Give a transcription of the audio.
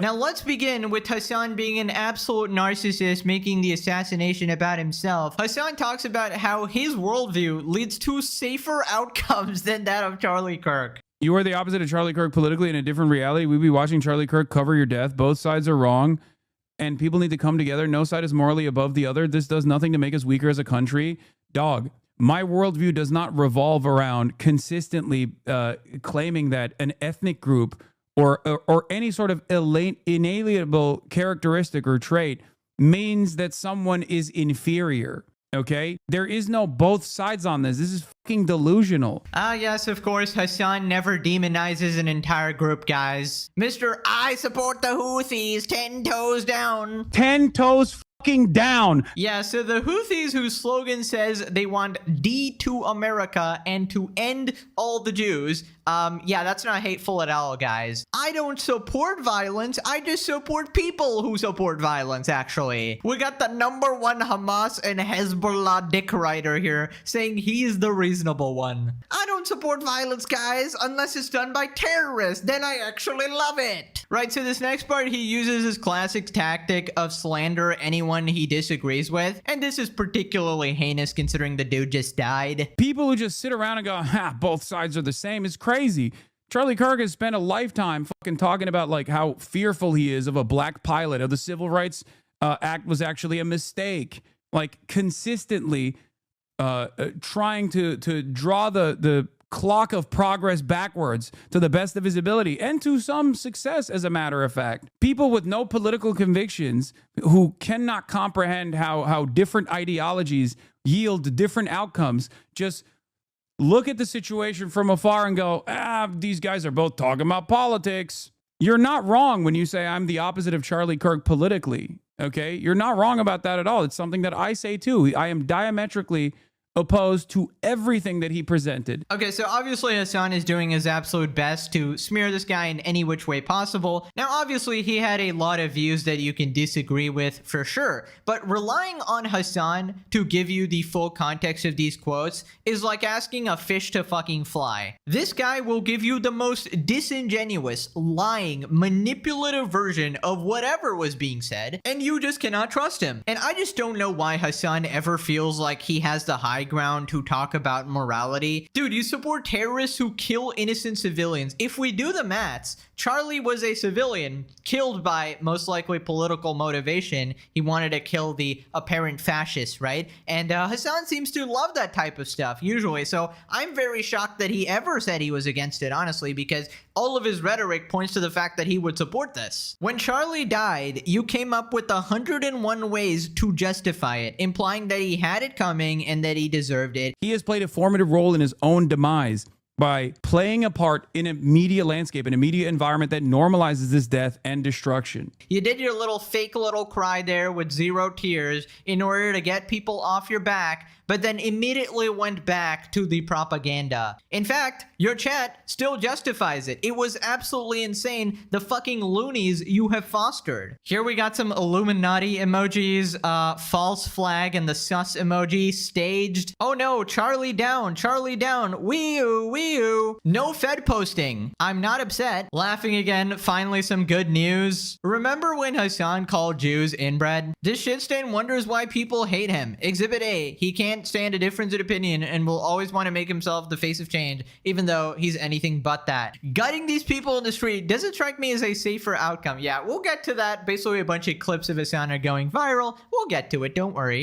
Now let's begin with Hasan being an absolute narcissist, making the assassination about himself. Hasan talks about how his worldview leads to safer outcomes than that of Charlie Kirk. You are the opposite of Charlie Kirk politically in a different reality. We'd be watching Charlie Kirk cover your death. Both sides are wrong, and people need to come together. No side is morally above the other. This does nothing to make us weaker as a country. Dog, my worldview does not revolve around consistently claiming that an ethnic group or any sort of inalienable characteristic or trait means that someone is inferior. Okay? There is no both sides on this. This is fucking delusional. Yes, of course, Hasan never demonizes an entire group, guys. Mr. I support the Houthis, 10 toes down. 10 toes fucking down. Yeah, so the Houthis, whose slogan says they want D to America and to end all the Jews, yeah, that's not hateful at all, guys. I don't support violence. I just support people who support violence, actually. We got the #1 Hamas and Hezbollah dick writer here saying he's the reasonable one. I don't support violence, guys, unless it's done by terrorists. Then I actually love it. Right, so this next part, he uses his classic tactic of slander anyone he disagrees with. And this is particularly heinous considering the dude just died. People who just sit around and go, ha, both sides are the same is crazy. Charlie Kirk has spent a lifetime fucking talking about like how fearful he is of a black pilot, of the Civil Rights Act was actually a mistake. Like consistently trying to draw the clock of progress backwards to the best of his ability and to some success, as a matter of fact. People with no political convictions who cannot comprehend how different ideologies yield different outcomes just look at the situation from afar and go, these guys are both talking about politics. You're not wrong when you say I'm the opposite of Charlie Kirk politically, okay? You're not wrong about that at all. It's something that I say too. I am diametrically opposed to everything that he presented. Okay, so obviously Hasan is doing his absolute best to smear this guy in any which way possible. Now, obviously, he had a lot of views that you can disagree with for sure, but relying on Hasan to give you the full context of these quotes is like asking a fish to fucking fly. This guy will give you the most disingenuous, lying, manipulative version of whatever was being said, and you just cannot trust him. And I just don't know why Hasan ever feels like he has the high ground to talk about morality. Dude, you support terrorists who kill innocent civilians. If we do the maths, Charlie was a civilian killed by most likely political motivation. He wanted to kill the apparent fascists, right? And Hasan seems to love that type of stuff usually. So I'm very shocked that he ever said he was against it, honestly, because all of his rhetoric points to the fact that he would support this. When Charlie died, you came up with 101 ways to justify it, implying that he had it coming and that he deserved it. He has played a formative role in his own demise by playing a part in a media landscape, in a media environment that normalizes this death and destruction. You did your little fake little cry there with 0 tears in order to get people off your back, but then immediately went back to the propaganda. In fact, your chat still justifies it. It was absolutely insane, the fucking loonies you have fostered. Here we got some Illuminati emojis, false flag and the sus emoji staged. Oh no, Charlie down, wee-oo, wee-oo. No Fed posting. I'm not upset. Laughing again, finally some good news. Remember when Hasan called Jews inbred? This shitstain wonders why people hate him. Exhibit A, he can't stand a difference in opinion and will always want to make himself the face of change, even though he's anything but that. Gutting these people in the street doesn't strike me as a safer outcome. Yeah, we'll get to that. Basically, a bunch of clips of Hasan are going viral. We'll get to it, don't worry.